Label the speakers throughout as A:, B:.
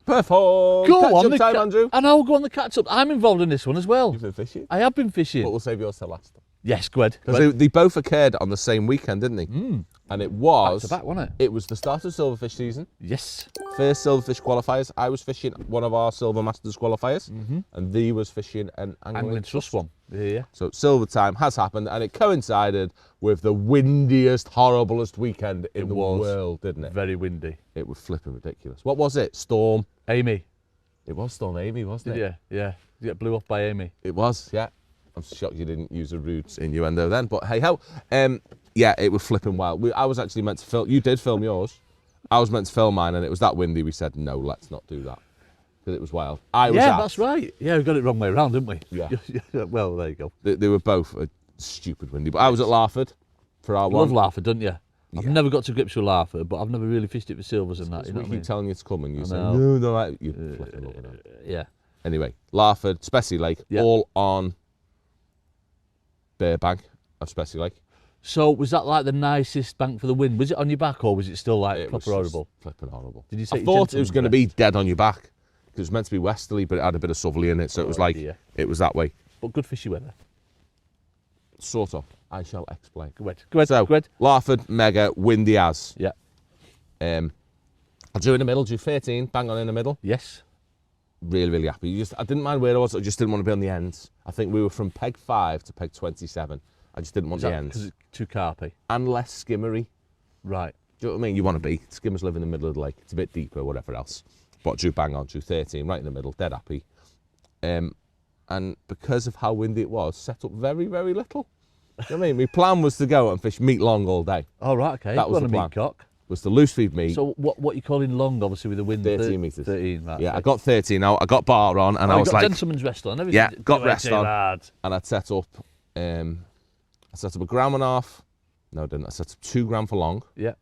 A: Perfect.
B: Go on,
A: Catch-up time, Andrew.
B: I know, go on the catch-up. I'm involved in this one as well.
A: You've been fishing?
B: I have been fishing.
A: But we'll save yours till last.
B: Yes, go ahead.
A: Because they both occurred on the same weekend, didn't they? And it was...
B: Back to back, wasn't it?
A: It was the start of silverfish season.
B: Yes.
A: First silverfish qualifiers. I was fishing one of our Silver Masters qualifiers, and Thee was fishing an angling trust
B: one. Yeah.
A: So silver time has happened, and it coincided with the windiest, horriblest weekend in the world, didn't it?
B: Very windy.
A: It was flipping ridiculous. What was it? Storm?
B: Amy.
A: It was Storm Amy, wasn't it?
B: Yeah. You get blew off by Amy.
A: It was, yeah. I'm shocked you didn't use a rude innuendo then, but hey ho. Yeah, it was flipping wild. I was actually meant to film. You did film yours. I was meant to film mine, and it was that windy. We said no, let's not do that because it was wild.
B: That's right. Yeah, we got it the wrong way around, didn't we?
A: Yeah.
B: Well, there you go.
A: They were both stupid windy, but I was at Lawford for our
B: Love
A: one.
B: Lawford, don't you? I've never got to grips with Lawford, but I've never really fished it for silvers and that. You know
A: We
B: what I
A: keep
B: mean?
A: telling you to come, and you say no. You flipping over there.
B: Yeah.
A: Anyway, Lawford, Spessy Lake, all on bare bank of Spessy Lake.
B: So was that like the nicest bank for the wind? Was it on your back or was it still like proper horrible?
A: Flipping horrible.
B: Did you say
A: I thought it was going to be dead on your back because it was meant to be westerly, but it had a bit of southerly in it, so it was like it was that way.
B: But good fishy weather.
A: Sort of. I shall explain.
B: Go ahead.
A: So,
B: go ahead.
A: Lawford, mega, windy as.
B: Yeah.
A: I drew in the middle, drew 13, bang on in the middle.
B: Yes.
A: Really, really happy. I didn't mind where I was, I just didn't want to be on the ends. I think we were from peg 5 to peg 27. I just didn't want the ends.
B: Because it's too carpy?
A: And less skimmery.
B: Right.
A: Do you know what I mean? You want to be. Skimmers live in the middle of the lake. It's a bit deeper, whatever else. But drew bang on, drew 13, right in the middle, dead happy. And because of how windy it was, set up very, very little. Do you know what I mean? My plan was to go and fish meat long all day.
B: Oh, right, okay.
A: That was the plan.
B: Meat cock.
A: Was to loose feed meat.
B: So what you calling long, obviously, with the wind?
A: 13 metres.
B: 13, right.
A: Yeah,
B: okay.
A: I got 13 now. I got bar on, and I was
B: got
A: like...
B: gentleman's rest on, everything.
A: Yeah, got rest on.
B: Lad.
A: And I'd set up... I set up 1.5 grams. No, I didn't. I set up 2 grams for long.
B: Yeah.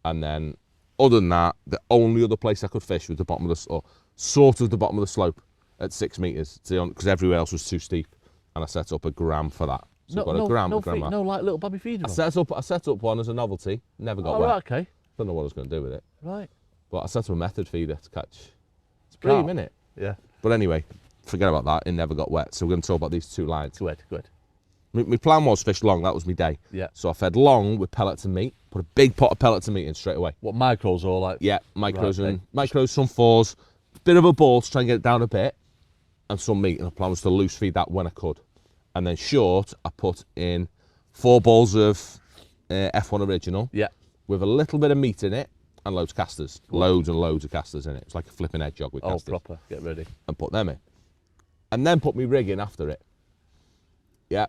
A: And then, other than that, the only other place I could fish was the bottom of the... Or sort of the bottom of the slope at 6 metres. Because everywhere else was too steep. And I set up 1 gram for that. So
B: No,
A: I got 1 gram,
B: no,
A: 1 gram.
B: no, like little baby feeder.
A: I set up one as a novelty. Never got wet.
B: Right, okay.
A: Don't know what I was going to do with it.
B: Right.
A: But I set up a method feeder to catch. It's pretty, isn't it?
B: Yeah.
A: But anyway, forget about that. It never got wet. So we're going to talk about these 2 lines.
B: Go ahead.
A: My plan was fish long. That was my day.
B: Yeah.
A: So I fed long with pellets and meat. Put a big pot of pellets and meat in straight away.
B: What, micros or like?
A: Yeah, micros
B: Right,
A: and micros, some 4s. Bit of a ball to try and get it down a bit. And some meat. And the plan was to loose feed that when I could. And then short, I put in 4 balls of F1 original.
B: Yeah.
A: With a little bit of meat in it. And loads of casters. Loads and loads of casters in it. It's like a flipping egg jog with casters.
B: Oh, proper. Get ready.
A: And put them in. And then put me rig in after it. Yeah.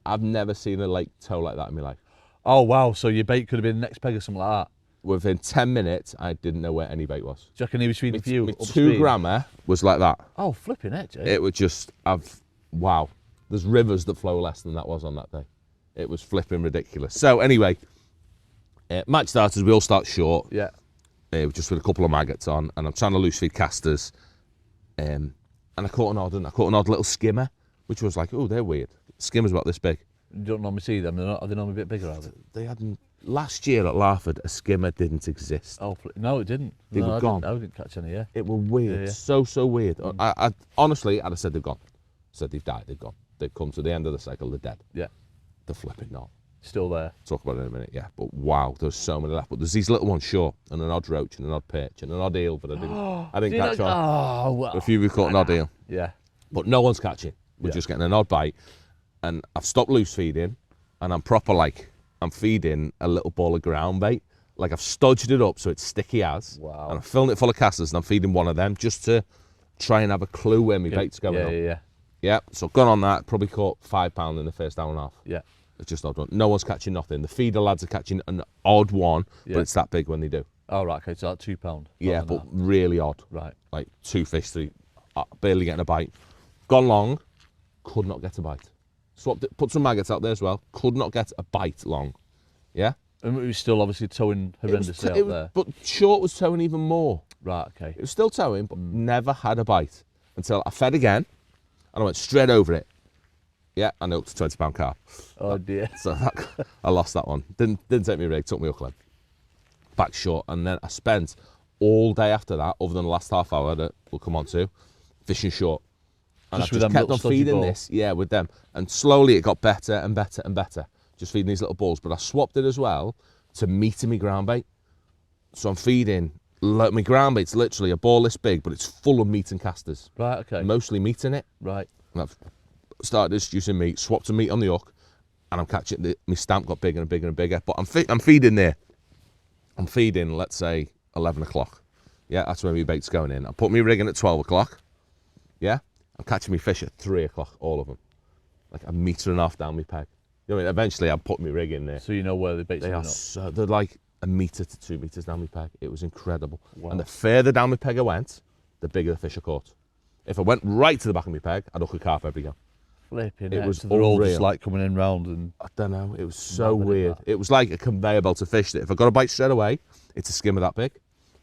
A: I've never seen a lake tow like that in my life.
B: Oh, wow. So your bait could have been the next peg or something like that?
A: Within 10 minutes, I didn't know where any bait was.
B: Do you reckon he was feeding for you?
A: My 2 grammer was like that.
B: Oh, flipping it, Jay.
A: It was just, wow. There's rivers that flow less than that was on that day. It was flipping ridiculous. So anyway, match starters, we all start short.
B: Yeah.
A: Just with a couple of maggots on, and I'm trying to loose feed casters. And I caught an odd little skimmer, which was like, oh, they're weird. Skimmers about this big.
B: You don't normally see them. Are they normally a bit bigger, are they?
A: They hadn't. Last year at Lawford, a skimmer didn't exist.
B: Oh, no, it didn't.
A: They were gone.
B: I didn't catch any, yeah.
A: It was weird.
B: Yeah.
A: So weird. I honestly, I'd have said they've gone. Said they've died, they've gone. They've come to the end of the cycle, they're dead.
B: Yeah.
A: They're flipping not.
B: Still there.
A: Talk about it in a minute, yeah. But wow, there's so many left. But there's these little ones short, and an odd roach, and an odd perch, and an odd eel, but I didn't catch on.
B: Oh, well.
A: A few we caught an odd eel.
B: Yeah.
A: But no one's catching. We're just getting an odd bite. And I've stopped loose feeding, and I'm proper like, I'm feeding a little ball of ground bait. Like I've stodged it up so it's sticky as.
B: Wow.
A: And I'm filling it full of casters, and I'm feeding one of them just to try and have a clue where my bait's going on.
B: Yeah.
A: Yeah, so I've gone on that, probably caught £5 in the first hour and a half.
B: Yeah.
A: It's just odd one. No one's catching nothing. The feeder lads are catching an odd one, but it's that big when they do.
B: Oh, right, okay, so like £2.
A: Yeah, but really odd.
B: Right.
A: Like 2 fish, 3, barely getting a bite. Gone long, could not get a bite. Swapped it, put some maggots out there as well, could not get a bite long. Yeah?
B: And it was still obviously towing horrendously out there.
A: But short was towing even more.
B: Right, okay.
A: It was still towing, but never had a bite until I fed again, and I went straight over it. Yeah, and hooked a £20 carp.
B: Oh dear.
A: So I lost that one. Didn't take me rig, took me hook leg. Back short, and then I spent all day after that, other than the last half hour that we'll come on to, fishing short. And
B: Just
A: I
B: with
A: just
B: them
A: kept
B: little
A: on
B: stodgy
A: feeding
B: balls?
A: this, yeah, with them. And slowly it got better and better and better, just feeding these little balls. But I swapped it as well to meat and me ground bait. So I'm feeding, my ground bait's literally a ball this big, but it's full of meat and casters.
B: Right, okay.
A: Mostly meat in it.
B: Right.
A: And I've started introducing meat, swapped to meat on the hook, and I'm catching, my stamp got bigger and bigger and bigger. But I'm feeding there. I'm feeding, let's say, 11 o'clock. Yeah, that's when my bait's going in. I put me rig in at 12 o'clock. Yeah, I'm catching me fish at 3 o'clock, all of them. Like a metre and a half down my peg. You know what I mean? Eventually I put my rig in there.
B: So you know where the bait's
A: They
B: coming
A: are
B: up.
A: so, they're like a metre to 2 metres down my peg. It was incredible.
B: Wow.
A: And the further down my peg I went, the bigger the fish I caught. If I went right to the back of my peg, I'd hook a carp every go.
B: Flipping
A: It
B: heck,
A: was
B: so they're all just
A: unreal.
B: like coming in round and
A: I don't know, it was so
B: Mad, isn't
A: weird.
B: that?
A: It was like a conveyor belt of fish that if I got a bite straight away, it's a skimmer that big.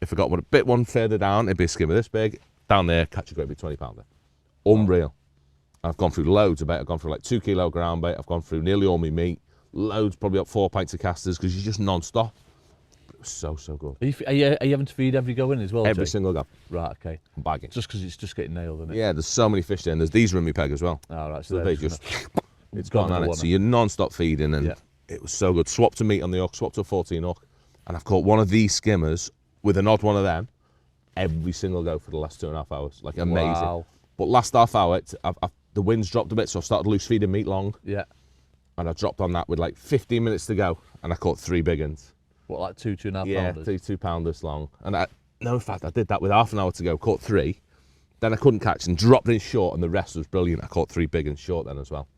A: If I got a bit one further down, it'd be a skimmer this big. Down there, catch a great big 20 pounder. Unreal. I've gone through loads of bait. I've gone through like 2 kilo ground bait. I've gone through nearly all my meat. Loads, probably up 4 pints of casters because you're just non-stop. It was so, so good.
B: Are you having to feed every go in as well?
A: Every
B: Jake?
A: single go.
B: Right, okay.
A: I'm bagging.
B: Just because it's just getting nailed, isn't it?
A: Yeah, there's so many fish there. And there's these are in my peg as well.
B: All right,
A: So
B: so
A: they
B: they're
A: just,
B: gonna-
A: it's gone on
B: another
A: it. So
B: one.
A: you're non-stop feeding and
B: Yeah.
A: it was so good. Swapped to meat on the hook, swapped to a 14 hook. And I've caught one of these skimmers with an odd one of them every single go for the last 2.5 hours. Like amazing.
B: Wow.
A: But last half hour, the wind's dropped a bit, so I started loose feeding meat long.
B: Yeah.
A: And I dropped on that with like 15 minutes to go, and I caught 3 big uns.
B: What, like 2.5
A: Yeah,
B: pounders?
A: 2 pounders long. And no, in fact, I did that with half an hour to go, caught 3. Then I couldn't catch and dropped in short, and the rest was brilliant. I caught 3 big uns short then as well.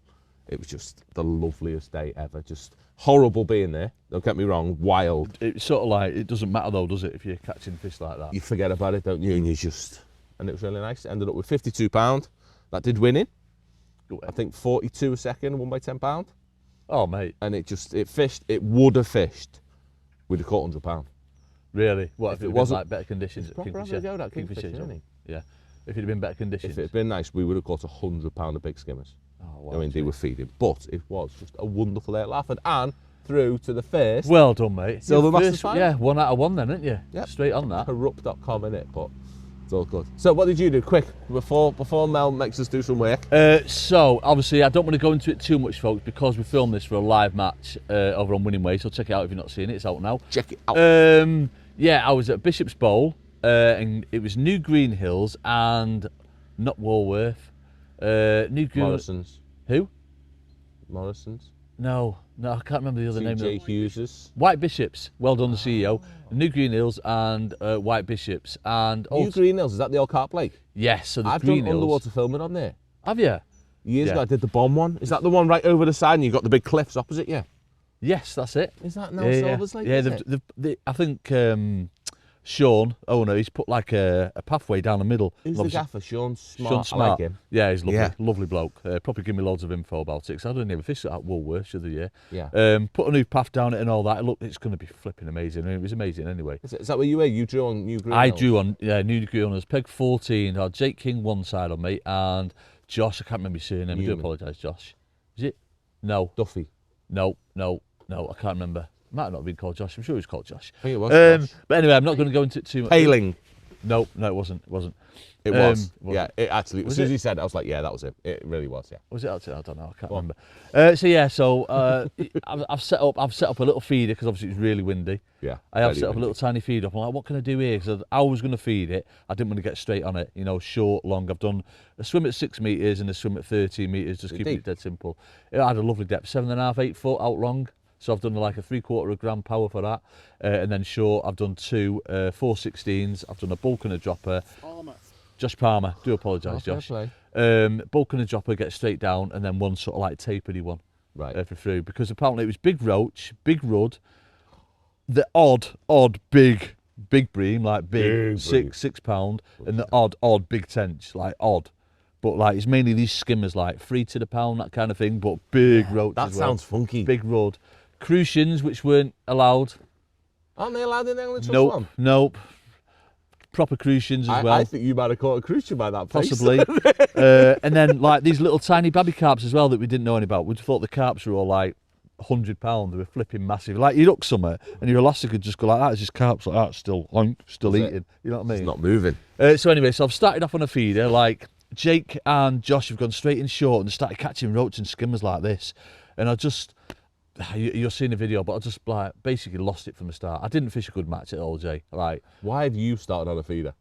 A: It was just the loveliest day ever. Just horrible being there. Don't get me wrong, wild.
B: It's sort of like, it doesn't matter though, does it, if you're catching fish like that?
A: You forget about it, don't you? And you just, and it was really nice. Ended up with £52. That did win in. I think 42 a second, won by £10.
B: Oh, mate,
A: And it fished, it would have fished, we'd have caught £100.
B: really? What,
A: If
B: if
A: it
B: it
A: wasn't-
B: was like better conditions at
A: Proper having a
B: Kingfisher?
A: go, that Kingfisher,
B: Kingfisher,
A: isn't he?
B: yeah. If it had been better conditions.
A: If it had been nice, we would have caught £100 of big skimmers.
B: Oh, wow,
A: I mean, they
B: gee.
A: were feeding. But it was just a wonderful day at Lawford. And through to the first
B: Well done, mate.
A: Silver
B: Your
A: Masters
B: first-
A: final?
B: Yeah, 1 out of 1 then, didn't you?
A: Yep.
B: Straight on that.
A: corrupt.com in it, but it's all good. So what did you do? Quick, before Mel makes us do some work.
B: So, obviously, I don't want to go into it too much, folks, because we filmed this for a live match over on Winning Way, so check it out if you're not seeing it. It's out now.
A: Check it out.
B: Yeah, I was at Bishop's Bowl, and it was New Green Hills and not Walworth. New Green...
A: Morrison's.
B: Who?
A: Morrison's.
B: No, I can't remember the other name.
A: TJ Hughes's.
B: White Bishops. Well done, the CEO. New Green Hills and White Bishops. And
A: New
B: also,
A: Green Hills, is that the old Carp Lake?
B: yes, so the
A: I've
B: Green
A: done
B: Hills.
A: underwater filming on there.
B: Have you?
A: Years
B: Yeah.
A: ago, I did the bomb one. Is that the one right over the side and you've got the big cliffs opposite you?
B: Yes, that's it.
A: Is that now Silver's Lake?
B: Yeah,
A: is it?
B: I think Sean, owner, he's put like a pathway down the middle.
A: Who's the
B: Obviously,
A: gaffer? Sean Smart.
B: Sean
A: I
B: Smart.
A: like him.
B: Yeah, he's lovely,
A: Yeah.
B: lovely bloke. Probably give me loads of info about it because I didn't even fish at Woolworths the other year.
A: Yeah.
B: Put a new path down it and all that. Look, it's going to be flipping amazing. I mean, it was amazing anyway.
A: Is that where you were? You drew on New Green
B: I
A: Hills?
B: drew on New Green Hills, peg 14. I had Jake King one side on me and Josh. I can't remember his surname. I do
A: Newman.
B: apologise, Josh. Is it? No,
A: Duffy.
B: no. I can't remember. Might not have been called Josh. I'm sure he was called Josh.
A: I think it was Josh.
B: But anyway, I'm not going to go into it too much.
A: Paling.
B: No, it wasn't. It wasn't.
A: It was.
B: Was
A: Yeah, it actually, as
B: Was
A: soon as
B: it?
A: he said it, I was like, yeah, that was it. It really was, yeah.
B: Was it actually? I don't know. I can't
A: Go on.
B: remember. So I've set up a little feeder because obviously it's really windy.
A: Yeah.
B: I have
A: very
B: set up a
A: windy.
B: little tiny feed up. I'm like, what can I do here? Because I was going to feed it. I didn't want to get straight on it. You know, short, long. I've done a swim at 6 metres and a swim at 13 metres. Just
A: Is it
B: keeping
A: deep?
B: it dead simple. It had a lovely depth, 7.5, 8 foot out long. So I've done like a 3/4 of gram power for that. And then short, I've done 2 4/16s. I've done a bulk and a dropper. Josh Palmer. Do apologise,
A: fair
B: Josh.
A: play.
B: Bulk and a dropper, get straight down, and then one sort of like tapery one.
A: Right.
B: For through, because apparently it was big roach, big rudd, the odd big bream, like big,
A: bream.
B: 6 pound, and the odd big tench, like odd. But like it's mainly these skimmers, like 3 to the pound, that kind of thing, but big roach.
A: That
B: as well.
A: sounds funky.
B: Big rudd. Crucians, which weren't allowed.
A: Aren't they allowed in the England
B: Nope. Proper crucians as well.
A: I think you might have caught a crucian by that place.
B: Possibly. And then like these little tiny baby carps as well that we didn't know any about. We thought the carps were all like £100, they were flipping massive. Like you look somewhere and your elastic could just go like that, it's just carps like that, still eating. You know what I mean?
A: It's not moving.
B: So anyway, so I've started off on a feeder. Like Jake and Josh have gone straight in short and started catching roach and skimmers like this, and I just, you're seeing the video, but I just like basically lost it from the start. I didn't fish a good match at all, Jay. Like,
A: why have you started on a feeder?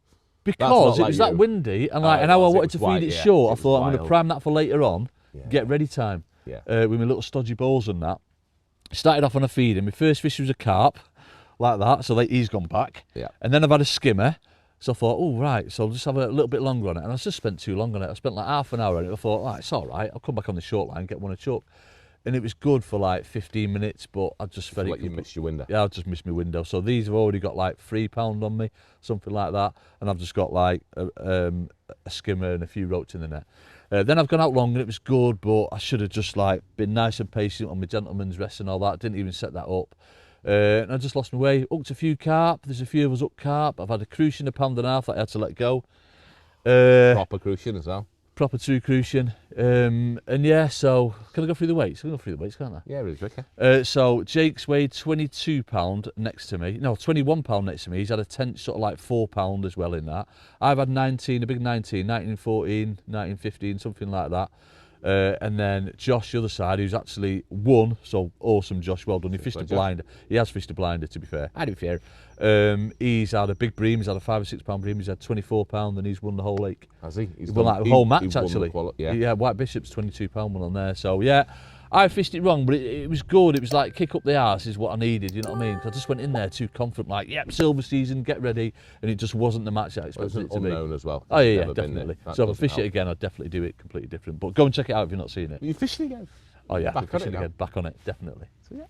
B: Because it
A: like
B: was
A: you.
B: that windy, and like,
A: Oh,
B: and how I
A: it
B: wanted
A: was
B: to
A: wild,
B: feed it
A: yeah,
B: short, I
A: it was
B: thought I'm going to
A: wild.
B: prime that for later on, get ready time.
A: Yeah.
B: With my little stodgy balls and that. Started off on a feed, and my first fish was a carp, like that, so he's gone back.
A: Yeah.
B: And then I've had a skimmer, so I thought, oh, right, so I'll just have a little bit longer on it. And I just spent too long on it. I spent like half an hour on it. I thought, oh, it's all right, I'll come back on the short line, get one of chuck. And it was good for like 15 minutes, but I just felt
A: Like you missed your window.
B: Yeah, I just missed my window. So these have already got like £3 on me, something like that. And I've just got like a skimmer and a few roach in the net. Then I've gone out long and it was good, but I should have just like been nice and patient on my gentleman's rest and all that. Didn't even set that up. And I just lost my way. Hooked a few carp. There's a few of us up carp. I've had a crucian, £1.5 that I had to let go.
A: Proper crucian as well.
B: Proper true crucian. And yeah, so can I go through the weights? I can go through the weights, can't I?
A: Yeah, it is, okay.
B: So Jake's weighed £22 next to me. No, £21 next to me. He's had a tench sort of like £4 as well in that. I've had 19, a big 19, 1914, 1915, something like that. And then Josh, the other side, who's actually won. So awesome, Josh. Well done. He fished a blinder. He has fished a blinder, to be fair. I do fair. He's had a big bream. He's had a £5 or £6 bream. He's had £24, and he's won the whole lake.
A: Has he? He's
B: won like the whole match actually.
A: Yeah.
B: White Bishop's £22 one on there. So yeah, I fished it wrong, but it was good. It was like kick up the arse is what I needed. You know what I mean? 'Cause I just went in there too confident, like yep, silver season, get ready, and it just wasn't the match I expected it to be.
A: Unknown as well.
B: Oh yeah, definitely. So if I fish it again, I'd definitely do it completely different. But go and check it out if you've not seen it.
A: Are you fishing again?
B: Oh yeah,
A: Back on it
B: fishing
A: now?
B: again. Back on it, definitely.
A: So yeah.